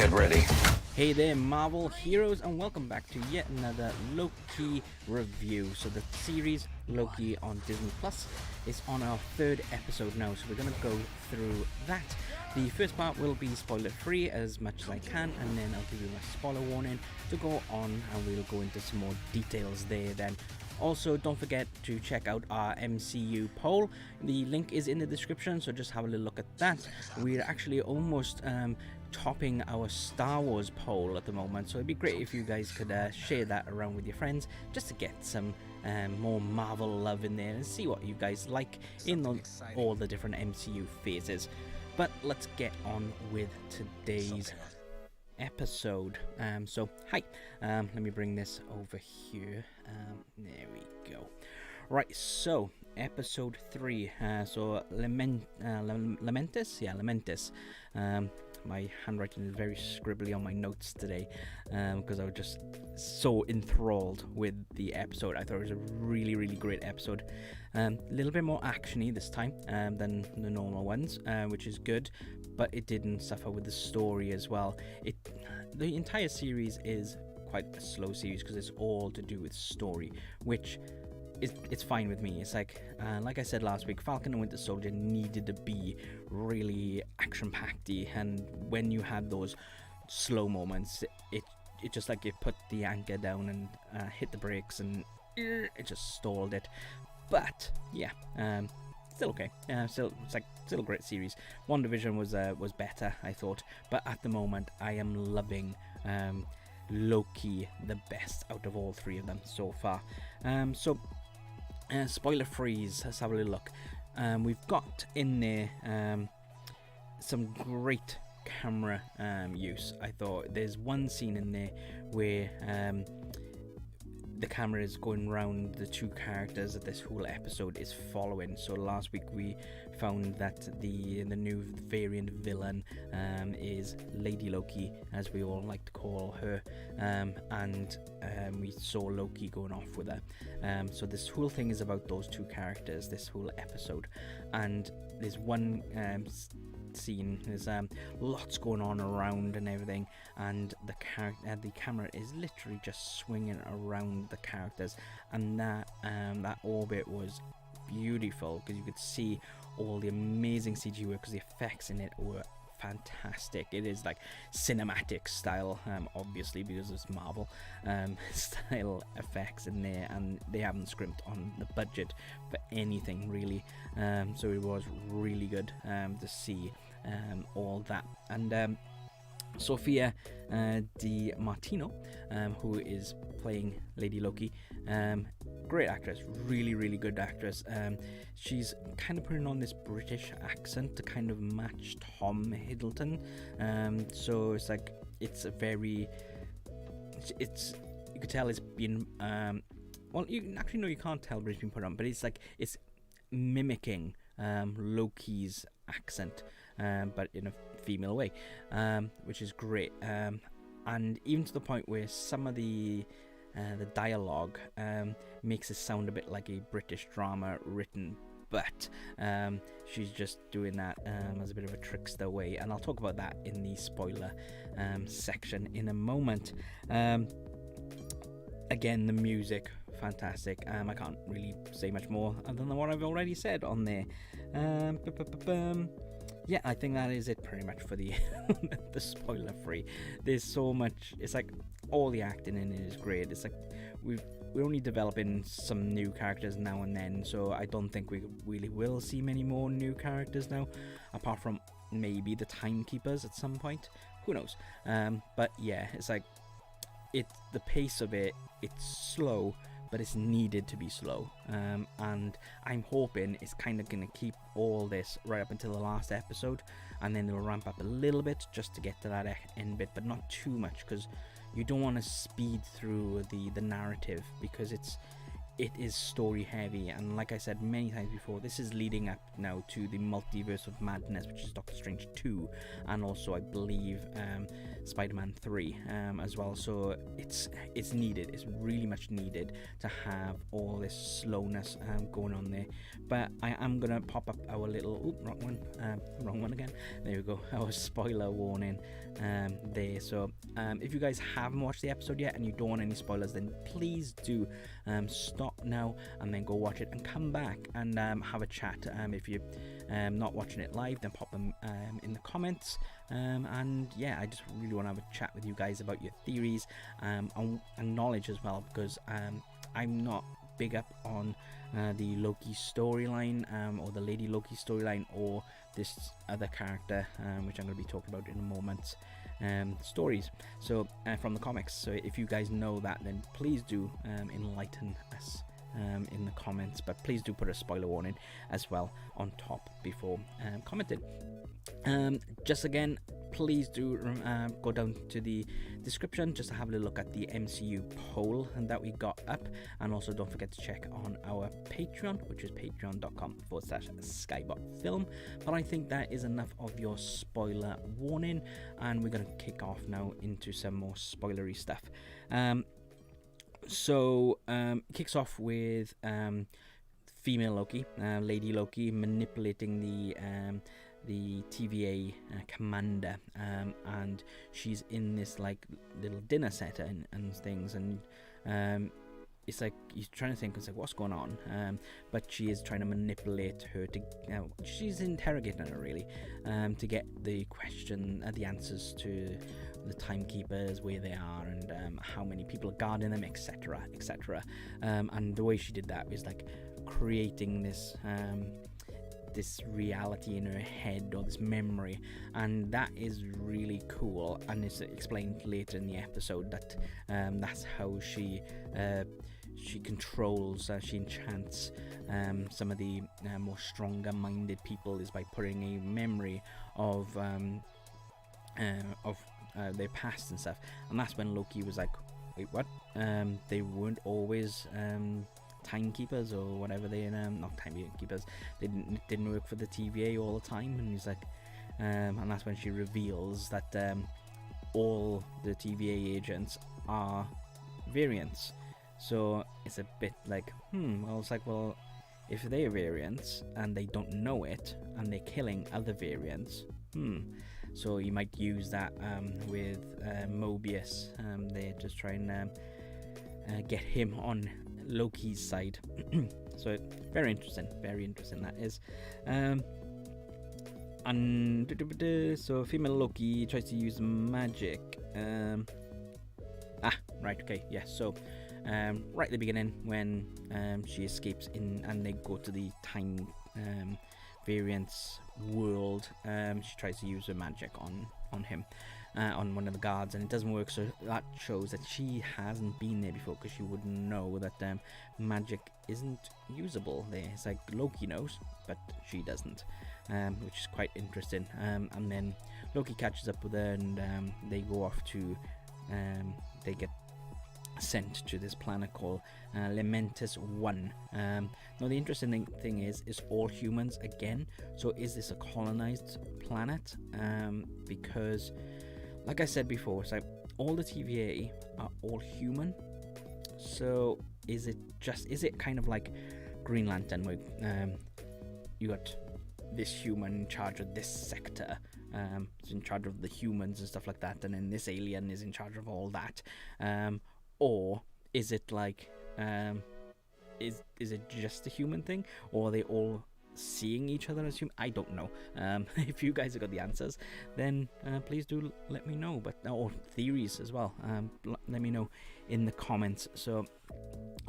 Get ready. Hey there, Marvel heroes, and welcome back to yet another Loki review. So the series Loki on Disney Plus is on our third episode now, so we're going to go through that. The first part will be spoiler free as much as I can, and then I'll give you a spoiler warning to go on, and we'll go into some more details there then. Also, don't forget to check out our MCU poll. The link is in the description, so just have a little look at that. We're actually almost topping our Star Wars poll at the moment, so it'd be great if you guys could share that around with your friends just to get some more Marvel love in there and see what you guys like in all the different MCU phases. But let's get on with today's episode. So hi, let me bring this over here. There we go. Right, so episode 3. So Lamentis. My handwriting is very scribbly on my notes today because I was just so enthralled with the episode. I thought it was a really great episode. A little bit more actiony this time than the normal ones, which is good, but it didn't suffer with the story as well. The entire series is quite a slow series because it's all to do with story, which it's fine with me. It's like I said last week, Falcon and Winter Soldier needed to be really action-packed-y, and when you had those slow moments, it just like it put the anchor down and hit the brakes, and it just stalled it. But yeah, still okay. It's still a great series. WandaVision was better, I thought, but at the moment I am loving Loki the best out of all three of them so far. Spoiler freeze, let's have a little look. We've got in there some great camera use. I thought there's one scene in there where the camera is going around the two characters that this whole episode is following. So last week we found that the new variant villain is Lady Loki, as we all like to call her, and we saw Loki going off with her. So this whole thing is about those two characters, this whole episode, and there's one scene, there's lots going on around and everything, and the camera is literally just swinging around the characters, and that orbit was beautiful because you could see all the amazing CG work, because the effects in it were fantastic. It is like cinematic style, obviously because it's Marvel style effects in there, and they haven't scrimped on the budget for anything really, so it was really good to see all that. And Sophia Di Martino, who is playing Lady Loki, great actress, really good actress. She's kind of putting on this British accent to kind of match Tom Hiddleston, so it's like it's a very, you could tell it's been well, you actually no, you can't tell, but it's been put on, but it's like it's mimicking Loki's accent, but in a female way, which is great, and even to the point where some of the dialogue makes it sound a bit like a British drama written, but she's just doing that as a bit of a trickster way, and I'll talk about that in the spoiler section in a moment. Again, the music, fantastic. I can't really say much more other than what I've already said on there. Yeah, I think that is it pretty much for the the spoiler free. There's so much. It's like all the acting in it is great. It's like we're only developing some new characters now and then, so I don't think we really will see many more new characters now, apart from maybe the timekeepers at some point. Who knows? But yeah, it's like the pace of it's slow, but it's needed to be slow, and I'm hoping it's kind of going to keep all this right up until the last episode, and then it'll ramp up a little bit just to get to that end bit, but not too much, because you don't want to speed through the narrative, because it is story heavy, and like I said many times before, this is leading up now to the Multiverse of Madness, which is Doctor Strange 2, and also I believe Spider-Man 3 as well. So it's needed, it's really much needed to have all this slowness going on there. But I am gonna pop up our little wrong one again, there we go, our spoiler warning there. So if you guys haven't watched the episode yet and you don't want any spoilers, then please do stop now and then go watch it and come back and have a chat. If you're not watching it live, then pop them in the comments, and yeah, I just really want to have a chat with you guys about your theories and knowledge as well, because I'm not big up on the Loki storyline or the Lady Loki storyline, or this other character which I'm going to be talking about in a moment, stories so from the comics. So if you guys know that, then please do enlighten us in the comments, but please do put a spoiler warning as well on top before commenting. Just again, please do go down to the description just to have a look at the MCU poll and that we got up, and also don't forget to check on our Patreon, which is patreon.com/Skybot film. But I think that is enough of your spoiler warning, and we're going to kick off now into some more spoilery stuff. So it kicks off with female Loki, Lady Loki, manipulating the TVA commander, and she's in this like little dinner set and things, and it's like he's trying to think, it's like, what's going on, but she is trying to manipulate her to, she's interrogating her really, to get the answers to the timekeepers, where they are, and how many people are guarding them, etc, etc. And the way she did that was like creating this this reality in her head, or this memory, and that is really cool. And it's explained later in the episode that that's how she controls, she enchants some of the more stronger minded people, is by putting a memory of their past and stuff. And that's when Loki was like, wait, what? They weren't always timekeepers or whatever, they not timekeepers, they didn't work for the TVA all the time. And he's like, and that's when she reveals that all the TVA agents are variants. So it's a bit like, well, it's like, well, if they're variants and they don't know it and they're killing other variants, so you might use that with Mobius. They're just trying to get him on Loki's side. So very interesting that is. And so female Loki tries to use magic. Right, okay, yeah. So right at the beginning, when she escapes in and they go to the time variance world, she tries to use her magic on him, on one of the guards, and it doesn't work. So that shows that she hasn't been there before, because she wouldn't know that magic isn't usable there. It's like Loki knows, but she doesn't, which is quite interesting. And then Loki catches up with her, and they go off to they get sent to this planet called Lamentus 1. Now the interesting thing is all humans again. So is this a colonized planet? Because like I said before, it's like all the TVA are all human. So is it kind of like Green Lantern, where you got this human in charge of this sector, is in charge of the humans and stuff like that, and then this alien is in charge of all that, or is it like is it just a human thing, or are they all seeing each other as human? I don't know. If you guys have got the answers, then please do let me know, but or theories as well, let me know in the comments. So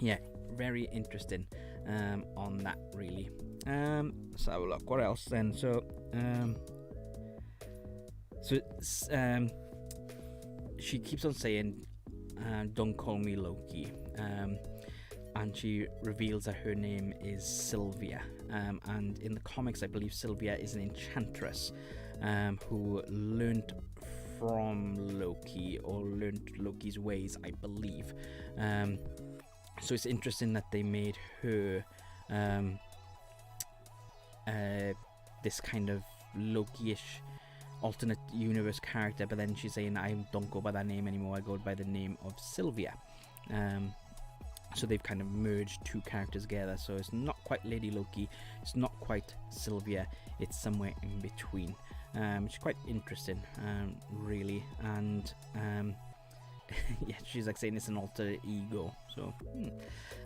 yeah, very interesting on that really. Let's have a look what else then. So she keeps on saying, don't call me Loki, and she reveals that her name is Sylvia, and in the comics I believe Sylvia is an enchantress who learned from Loki, or learned Loki's ways, I believe. So it's interesting that they made her this kind of Loki-ish alternate universe character, but then she's saying, I don't go by that name anymore, I go by the name of Sylvia. So they've kind of merged two characters together, so it's not quite Lady Loki, it's not quite Sylvia, it's somewhere in between, which is quite interesting, really. And yeah, she's like saying it's an alter ego, so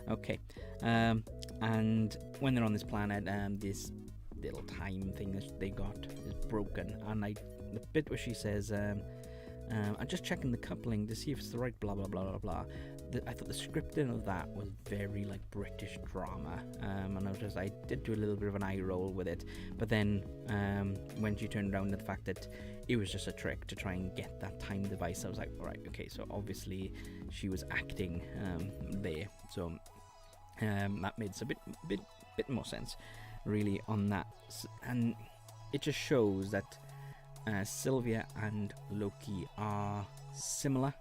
okay. And when they're on this planet, this little time thing that they got is broken, and the bit where she says, I'm just checking the coupling to see if it's the right blah blah blah blah blah. I thought the scripting of that was very like British drama, and I did do a little bit of an eye roll with it, but then when she turned around to the fact that it was just a trick to try and get that time device, I was like, alright, okay, so obviously she was acting there, so that made a bit more sense really on that. And it just shows that Sylvia and Loki are similar,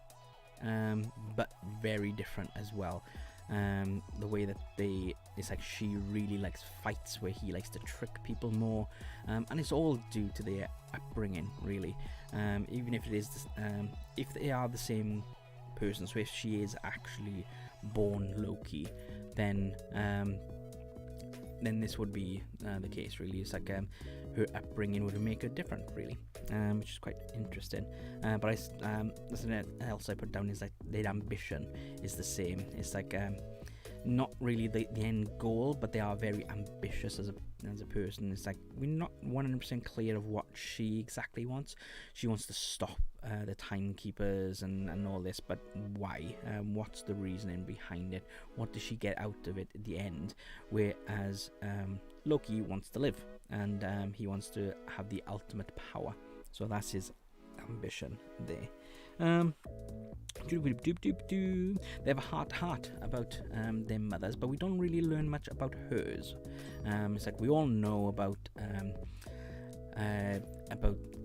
but very different as well. The way that it's like she really likes fights, where he likes to trick people more, and it's all due to their upbringing, really. Even if it is if they are the same person, so if she is actually born Loki, then this would be the case, really. It's like her upbringing would make her different, really, which is quite interesting. But something else I put down is like their ambition is the same. It's like not really the end goal, but they are very ambitious as a person. It's like we're not 100% clear of what she exactly wants. She wants to stop the timekeepers and all this, but why? What's the reasoning behind it? What does she get out of it at the end? Whereas Loki wants to live, and he wants to have the ultimate power. So that's his ambition there. They have a heart-to-heart about their mothers, but we don't really learn much about hers. It's like we all know about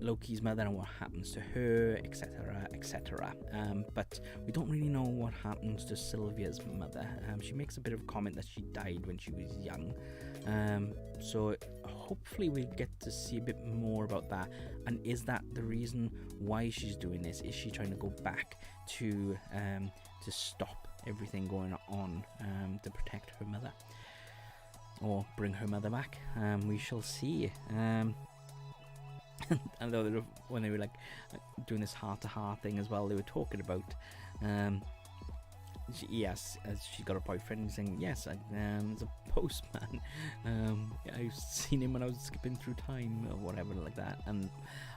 Loki's mother and what happens to her, etc., etc. But we don't really know what happens to Sylvia's mother. She makes a bit of a comment that she died when she was young. So hopefully we'll get to see a bit more about that. And is that the reason why she's doing this? Is she trying to go back to stop everything going on, to protect her mother, or bring her mother back? We shall see. And when they were like doing this heart-to-heart thing as well, they were talking about yes, as she got a boyfriend, saying yes, it's a postman. I've seen him when I was skipping through time or whatever like that, and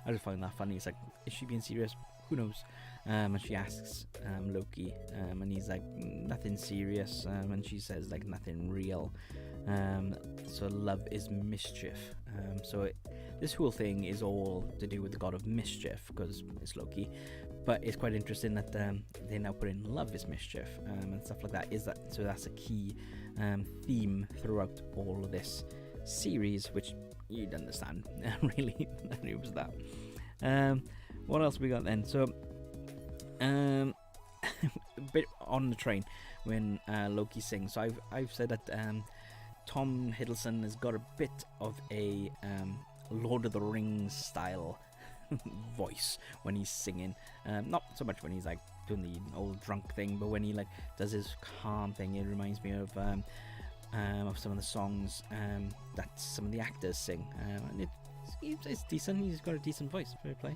I just find that funny. It's like, is she being serious? Who knows? And she asks Loki, and he's like, nothing serious, and she says like nothing real. So love is mischief. This whole thing is all to do with the god of mischief, because it's Loki. But it's quite interesting that they now put in love is mischief, and stuff like that. So that's a key theme throughout all of this series, which you'd understand really. It was that. What else we got then? So a bit on the train when Loki sings. So I've said that Tom Hiddleston has got a bit of a Lord of the Rings style voice when he's singing. Not so much when he's like doing the old drunk thing, but when he like does his calm thing, it reminds me of some of the songs that some of the actors sing. And it's decent. He's got a decent voice. Fair play.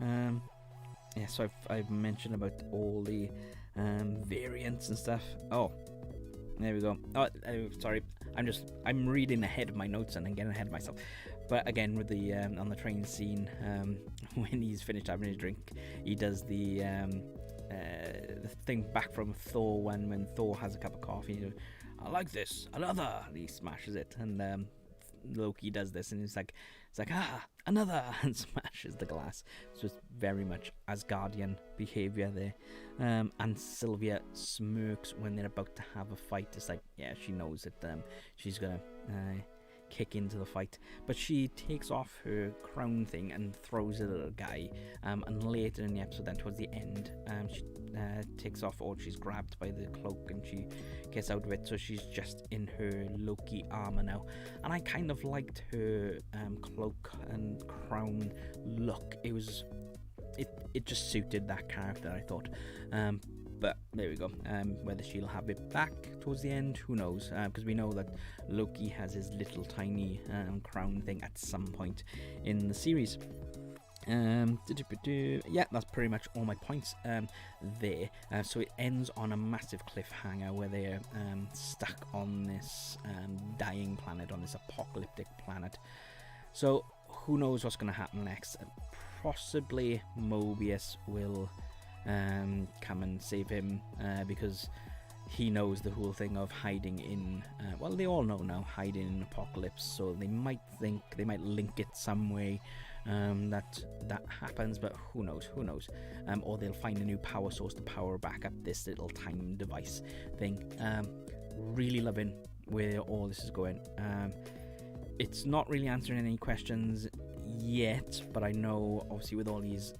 Yeah, so I've mentioned about all the variants and stuff. Oh, there we go. Oh, sorry. I'm reading ahead of my notes and then getting ahead of myself. But again, with the on the train scene, when he's finished having his drink, he does the thing back from Thor when Thor has a cup of coffee. I like this, another. And he smashes it, and Loki does this, and it's like another, and smashes the glass. So it's very much Asgardian behavior there. And Sylvia smirks when they're about to have a fight. It's like, yeah, she knows that she's gonna kick into the fight, but she takes off her crown thing and throws it at a guy, and later in the episode, then towards the end, she takes off, or she's grabbed by the cloak and she gets out of it, so she's just in her Loki armor now. And I kind of liked her cloak and crown look. It just suited that character, I thought. But there we go. Whether she'll have it back towards the end, who knows? Because we know that Loki has his little tiny crown thing at some point in the series. Yeah, that's pretty much all my points there. So it ends on a massive cliffhanger where they're stuck on this dying planet, on this apocalyptic planet. So who knows what's going to happen next? Possibly Mobius will come and save him, because he knows the whole thing of hiding in, well, they all know now, hiding in Apocalypse, so they might think, they might link it some way that happens, but who knows, or they'll find a new power source to power back up this little time device thing. Really loving where all this is going. It's not really answering any questions yet, but I know obviously with all these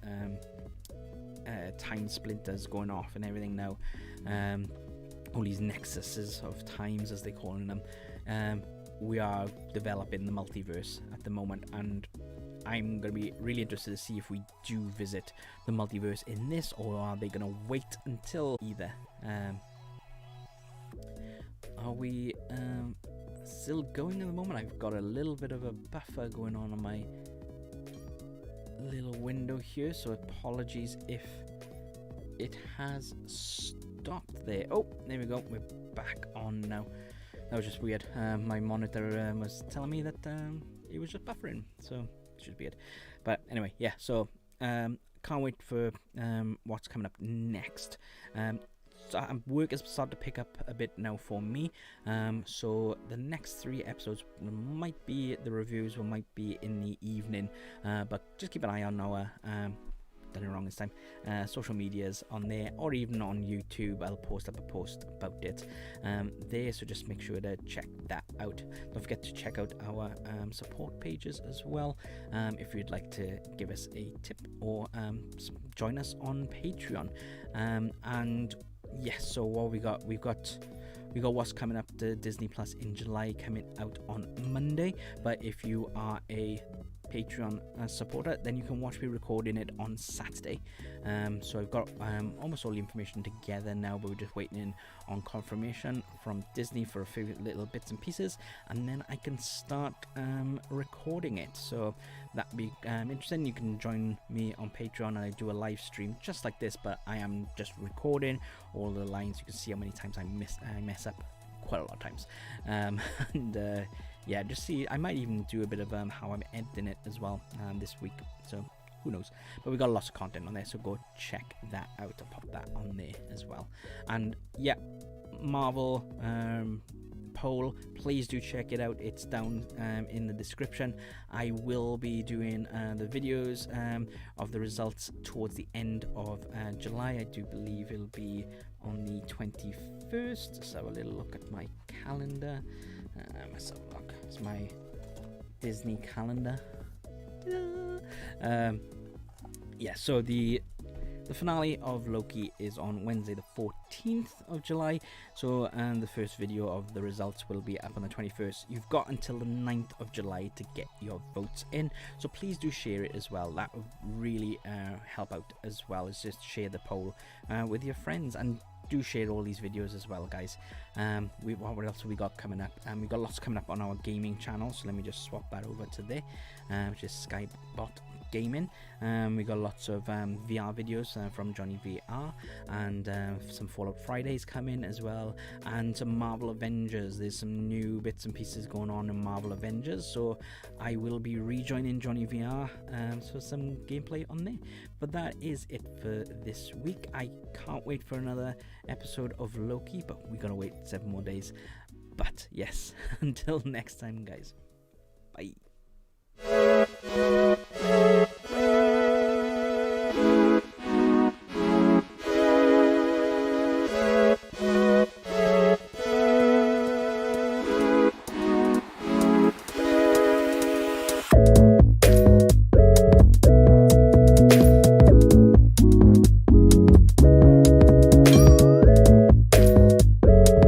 time splinters going off and everything now, all these nexuses of times as they're calling them, we are developing the multiverse at the moment, and I'm going to be really interested to see if we do visit the multiverse in this, or are they going to wait until either. Are we still going at the moment? I've got a little bit of a buffer going on my little window here, so apologies if it has stopped there. Oh, there we go, we're back on now. That was just weird. My monitor was telling me that it was just buffering, so it should be it. But anyway, yeah, so can't wait for what's coming up next. So work has started to pick up a bit now for me, so the next 3 episodes might be, the reviews might be in the evening, but just keep an eye on our done it wrong this time, social medias on there, or even on YouTube. I'll post up a post about it there, so just make sure to check that out. Don't forget to check out our support pages as well, if you'd like to give us a tip or join us on Patreon. And yes, so what we got what's coming up to Disney Plus in July, coming out on Monday. But if you are a Patreon supporter, then you can watch me recording it on Saturday. So I've got almost all the information together now, but we're just waiting on confirmation from Disney for a few little bits and pieces, and then I can start recording it. So that'd be interesting. You can join me on Patreon, and I do a live stream just like this, but I am just recording all the lines. You can see how many times I mess up, quite a lot of times. And yeah, just see, I might even do a bit of how I'm editing it as well this week, so who knows. But we got lots of content on there, so go check that out. I'll pop that on there as well. And yeah, Marvel poll, please do check it out. It's down in the description. I will be doing the videos of the results towards the end of July. I do believe it'll be on the 21st. Let's have a little look at my calendar. Let's have a look. It's my Disney calendar. Yeah, so the finale of Loki is on Wednesday the 14th of July. So the first video of the results will be up on the 21st. You've got until the 9th of July to get your votes in, so please do share it as well. That would really help out as well, as just share the poll with your friends, and do share all these videos as well, guys. What else have we got coming up? We've got lots coming up on our gaming channel, so let me just swap that over to there, which is Skybot Gaming. We got lots of VR videos from Johnny VR, and some Fallout Fridays coming as well, and some Marvel Avengers. There's some new bits and pieces going on in Marvel Avengers, so I will be rejoining Johnny VR for some gameplay on there. But that is it for this week. I can't wait for another episode of Loki, but we're gonna wait 7 more days. But yes, until next time, guys, bye.